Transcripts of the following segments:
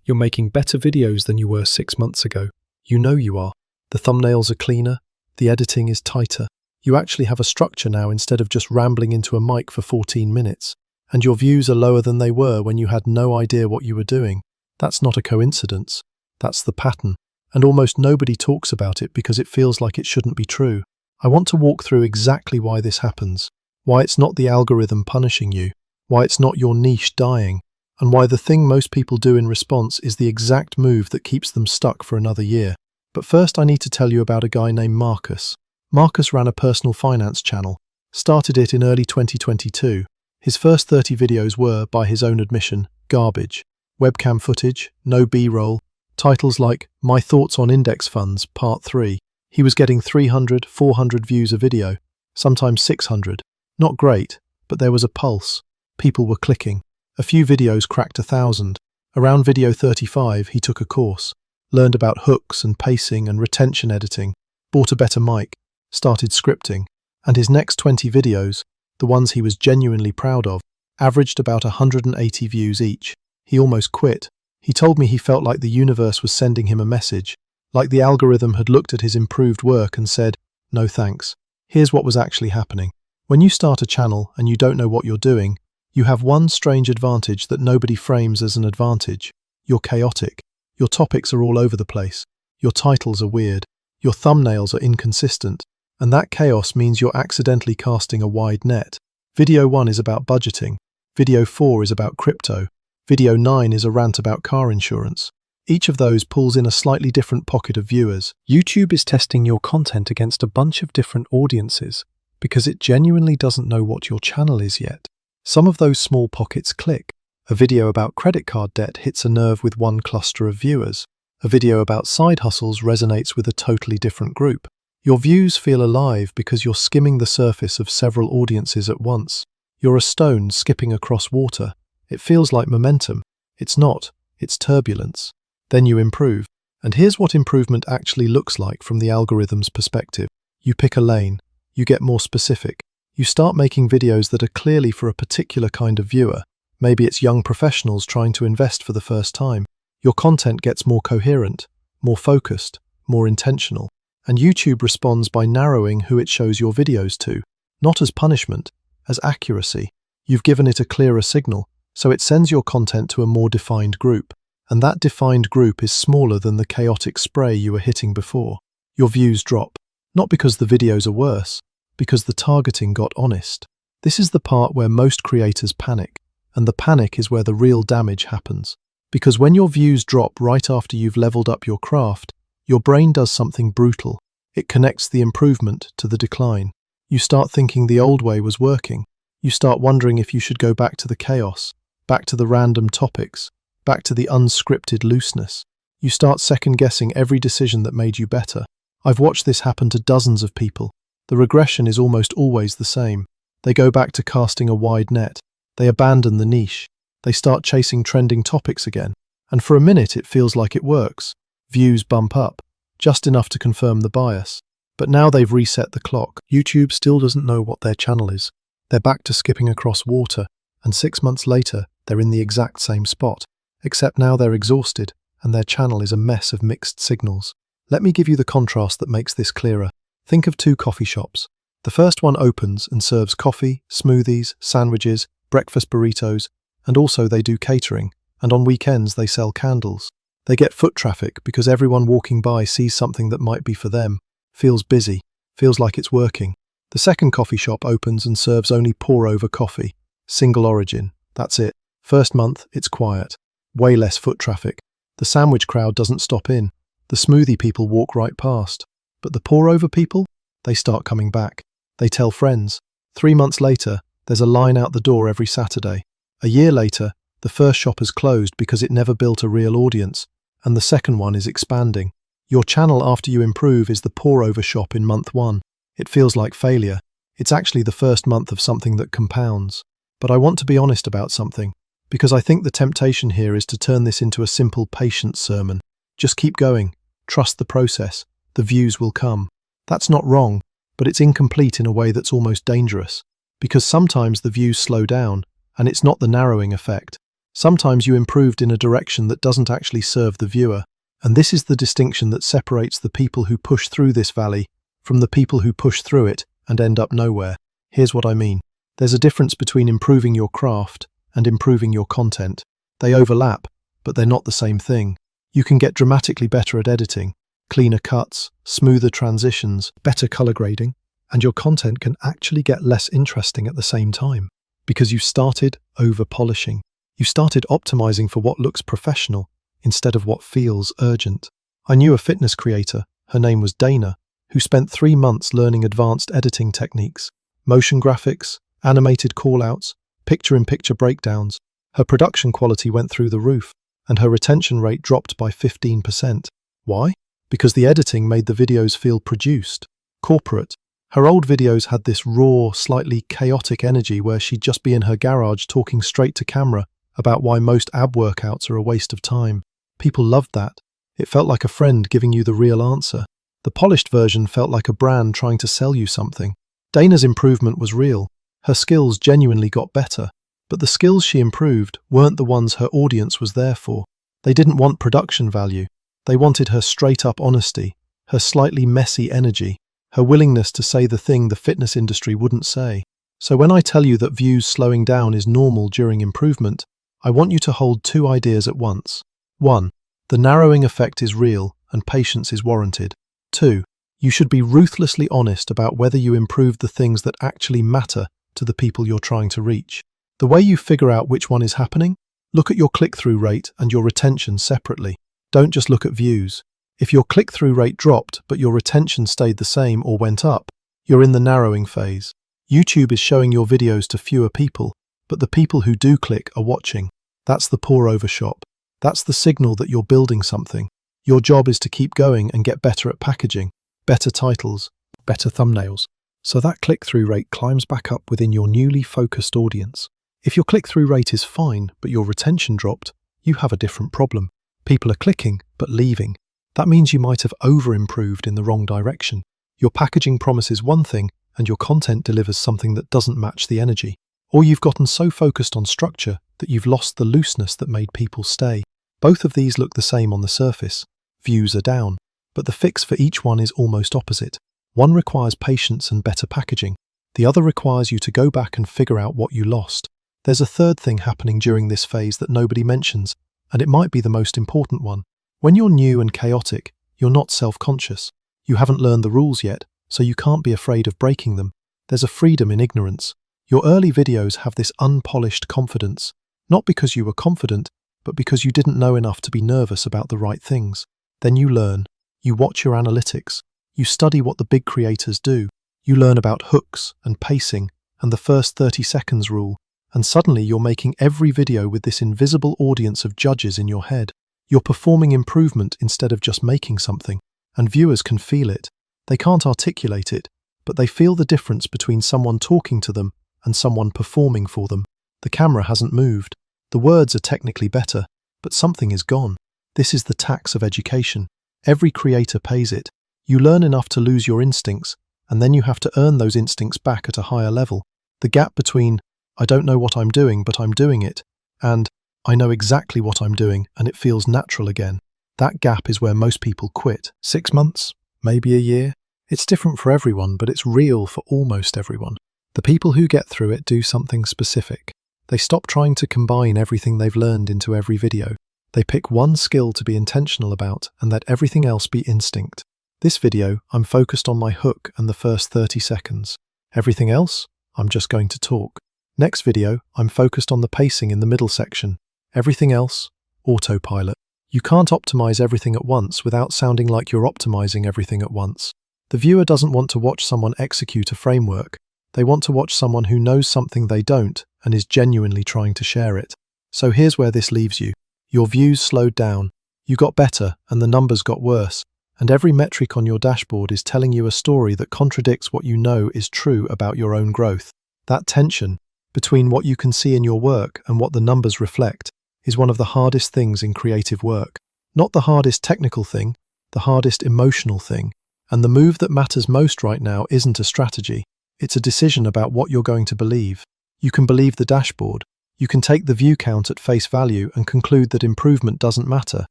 You're making better videos than you were 6 months ago. You know you are. The thumbnails are cleaner, the editing is tighter. You actually have a structure now instead of just rambling into a mic for 14 minutes. And your views are lower than they were when you had no idea what you were doing. That's not a coincidence. That's the pattern. And almost nobody talks about it because it feels like it shouldn't be true. I want to walk through exactly why this happens, why it's not the algorithm punishing you, why it's not your niche dying, and why the thing most people do in response is the exact move that keeps them stuck for another year. But first I need to tell you about a guy named Marcus. Marcus ran a personal finance channel, started it in early 2022. His first 30 videos were, by his own admission, garbage. Webcam footage, no B-roll, titles like My Thoughts on Index Funds, Part 3. He was getting 300, 400 views a video, sometimes 600. Not great, but there was a pulse. People were clicking. A few videos cracked 1,000. Around video 35, he took a course, learned about hooks and pacing and retention editing, bought a better mic, started scripting, and his next 20 videos, the ones he was genuinely proud of, averaged about 180 views each. He almost quit. He told me he felt like the universe was sending him a message, like the algorithm had looked at his improved work and said, "No thanks." Here's what was actually happening. When you start a channel and you don't know what you're doing, you have one strange advantage that nobody frames as an advantage. You're chaotic. Your topics are all over the place. Your titles are weird. Your thumbnails are inconsistent. And that chaos means you're accidentally casting a wide net. Video 1 is about budgeting. Video 4 is about crypto. Video 9 is a rant about car insurance. Each of those pulls in a slightly different pocket of viewers. YouTube is testing your content against a bunch of different audiences because it genuinely doesn't know what your channel is yet. Some of those small pockets click. A video about credit card debt hits a nerve with one cluster of viewers. A video about side hustles resonates with a totally different group. Your views feel alive because you're skimming the surface of several audiences at once. You're a stone skipping across water. It feels like momentum. It's not. It's turbulence. Then you improve. And here's what improvement actually looks like from the algorithm's perspective. You pick a lane. You get more specific. You start making videos that are clearly for a particular kind of viewer. Maybe it's young professionals trying to invest for the first time. Your content gets more coherent, more focused, more intentional. And YouTube responds by narrowing who it shows your videos to, not as punishment, as accuracy. You've given it a clearer signal, so it sends your content to a more defined group. And that defined group is smaller than the chaotic spray you were hitting before. Your views drop, not because the videos are worse, because the targeting got honest. This is the part where most creators panic, and the panic is where the real damage happens. Because when your views drop right after you've leveled up your craft, your brain does something brutal. It connects the improvement to the decline. You start thinking the old way was working. You start wondering if you should go back to the chaos, back to the random topics, back to the unscripted looseness. You start second-guessing every decision that made you better. I've watched this happen to dozens of people. The regression is almost always the same. They go back to casting a wide net. They abandon the niche. They start chasing trending topics again. And for a minute it feels like it works. Views bump up, just enough to confirm the bias. But now they've reset the clock. YouTube still doesn't know what their channel is. They're back to skipping across water, and 6 months later, they're in the exact same spot. Except now they're exhausted, and their channel is a mess of mixed signals. Let me give you the contrast that makes this clearer. Think of 2 coffee shops. The first one opens and serves coffee, smoothies, sandwiches, breakfast burritos, and also they do catering, and on weekends they sell candles. They get foot traffic because everyone walking by sees something that might be for them, feels busy, feels like it's working. The second coffee shop opens and serves only pour-over coffee, single origin, that's it. First month, it's quiet, way less foot traffic. The sandwich crowd doesn't stop in. The smoothie people walk right past. But the pour-over people? They start coming back. They tell friends. 3 months later, there's a line out the door every Saturday. A year later, the first shop has closed because it never built a real audience, and the second one is expanding. Your channel after you improve is the pour-over shop in month 1. It feels like failure. It's actually the first month of something that compounds. But I want to be honest about something, because I think the temptation here is to turn this into a simple patience sermon. Just keep going. Trust the process. The views will come. That's not wrong, but it's incomplete in a way that's almost dangerous. Because sometimes the views slow down, and it's not the narrowing effect. Sometimes you improved in a direction that doesn't actually serve the viewer. And this is the distinction that separates the people who push through this valley from the people who push through it and end up nowhere. Here's what I mean. There's a difference between improving your craft and improving your content. They overlap, but they're not the same thing. You can get dramatically better at editing, cleaner cuts, smoother transitions, better color grading, and your content can actually get less interesting at the same time because you started over-polishing. You started optimizing for what looks professional instead of what feels urgent. I knew a fitness creator, her name was Dana, who spent 3 months learning advanced editing techniques, motion graphics, animated callouts, picture-in-picture breakdowns. Her production quality went through the roof, and her retention rate dropped by 15%. Why? Because the editing made the videos feel produced, corporate. Her old videos had this raw, slightly chaotic energy where she'd just be in her garage talking straight to camera about why most ab workouts are a waste of time. People loved that. It felt like a friend giving you the real answer. The polished version felt like a brand trying to sell you something. Dana's improvement was real. Her skills genuinely got better. But the skills she improved weren't the ones her audience was there for. They didn't want production value. They wanted her straight-up honesty, her slightly messy energy, her willingness to say the thing the fitness industry wouldn't say. So when I tell you that views slowing down is normal during improvement, I want you to hold 2 ideas at once. 1. The narrowing effect is real and patience is warranted. 2. You should be ruthlessly honest about whether you improved the things that actually matter to the people you're trying to reach. The way you figure out which one is happening? Look at your click-through rate and your retention separately. Don't just look at views. If your click-through rate dropped but your retention stayed the same or went up, you're in the narrowing phase. YouTube is showing your videos to fewer people, but the people who do click are watching. That's the pour-over shop. That's the signal that you're building something. Your job is to keep going and get better at packaging, better titles, better thumbnails, so that click-through rate climbs back up within your newly focused audience. If your click-through rate is fine, but your retention dropped, you have a different problem. People are clicking, but leaving. That means you might have over-improved in the wrong direction. Your packaging promises one thing, and your content delivers something that doesn't match the energy. Or you've gotten so focused on structure that you've lost the looseness that made people stay. Both of these look the same on the surface. Views are down, but the fix for each one is almost opposite. One requires patience and better packaging. The other requires you to go back and figure out what you lost. There's a third thing happening during this phase that nobody mentions, and it might be the most important one. When you're new and chaotic, you're not self-conscious. You haven't learned the rules yet, so you can't be afraid of breaking them. There's a freedom in ignorance. Your early videos have this unpolished confidence, not because you were confident, but because you didn't know enough to be nervous about the right things. Then you learn. You watch your analytics. You study what the big creators do. You learn about hooks and pacing and the first 30 seconds rule. And suddenly you're making every video with this invisible audience of judges in your head. You're performing improvement instead of just making something. And viewers can feel it. They can't articulate it, but they feel the difference between someone talking to them and someone performing for them. The camera hasn't moved. The words are technically better, but something is gone. This is the tax of education. Every creator pays it. You learn enough to lose your instincts, and then you have to earn those instincts back at a higher level. The gap between, I don't know what I'm doing, but I'm doing it, and I know exactly what I'm doing, and it feels natural again. That gap is where most people quit. 6 months? Maybe a year? It's different for everyone, but it's real for almost everyone. The people who get through it do something specific. They stop trying to combine everything they've learned into every video. They pick one skill to be intentional about and let everything else be instinct. This video, I'm focused on my hook and the first 30 seconds. Everything else, I'm just going to talk. Next video, I'm focused on the pacing in the middle section. Everything else, autopilot. You can't optimize everything at once without sounding like you're optimizing everything at once. The viewer doesn't want to watch someone execute a framework. They want to watch someone who knows something they don't and is genuinely trying to share it. So here's where this leaves you. Your views slowed down. You got better and the numbers got worse. And every metric on your dashboard is telling you a story that contradicts what you know is true about your own growth. That tension between what you can see in your work and what the numbers reflect is one of the hardest things in creative work. Not the hardest technical thing, the hardest emotional thing. And the move that matters most right now isn't a strategy. It's a decision about what you're going to believe. You can believe the dashboard, You can take the view count at face value and conclude that improvement doesn't matter,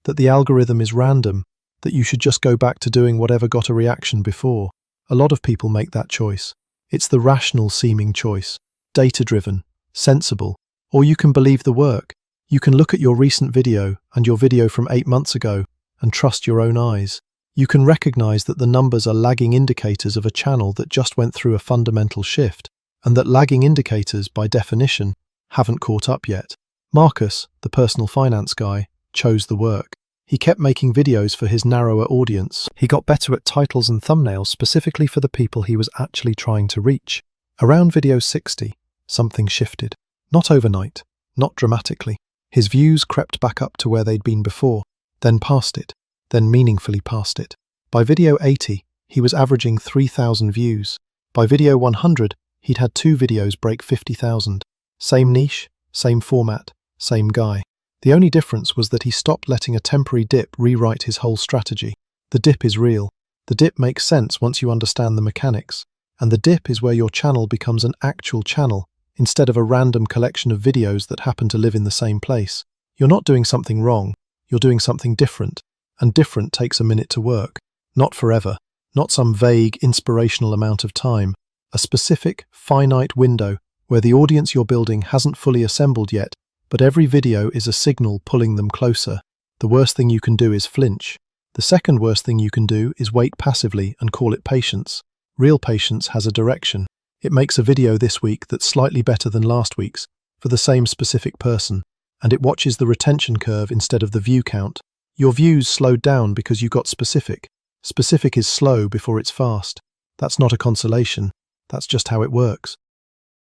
that the algorithm is random, that you should just go back to doing whatever got a reaction before. A lot of people make that choice. It's the rational seeming choice, data-driven, sensible, or you can believe the work. You can look at your recent video and your video from 8 months ago and trust your own eyes. You can recognize that the numbers are lagging indicators of a channel that just went through a fundamental shift, and that lagging indicators, by definition, haven't caught up yet. Marcus, the personal finance guy, chose the work. He kept making videos for his narrower audience. He got better at titles and thumbnails specifically for the people he was actually trying to reach. Around video 60, something shifted. Not overnight, not dramatically. His views crept back up to where they'd been before, then past it, then meaningfully past it. By video 80, he was averaging 3,000 views. By video 100, he'd had 2 videos break 50,000. Same niche, same format, same guy. The only difference was that he stopped letting a temporary dip rewrite his whole strategy. The dip is real. The dip makes sense once you understand the mechanics. And the dip is where your channel becomes an actual channel, instead of a random collection of videos that happen to live in the same place. You're not doing something wrong, you're doing something different. And different takes a minute to work. Not forever. Not some vague, inspirational amount of time. A specific, finite window where the audience you're building hasn't fully assembled yet, but every video is a signal pulling them closer. The worst thing you can do is flinch. The second worst thing you can do is wait passively and call it patience. Real patience has a direction. It makes a video this week that's slightly better than last week's, for the same specific person, and it watches the retention curve instead of the view count. Your views slowed down because you got specific. Specific is slow before it's fast. That's not a consolation. That's just how it works.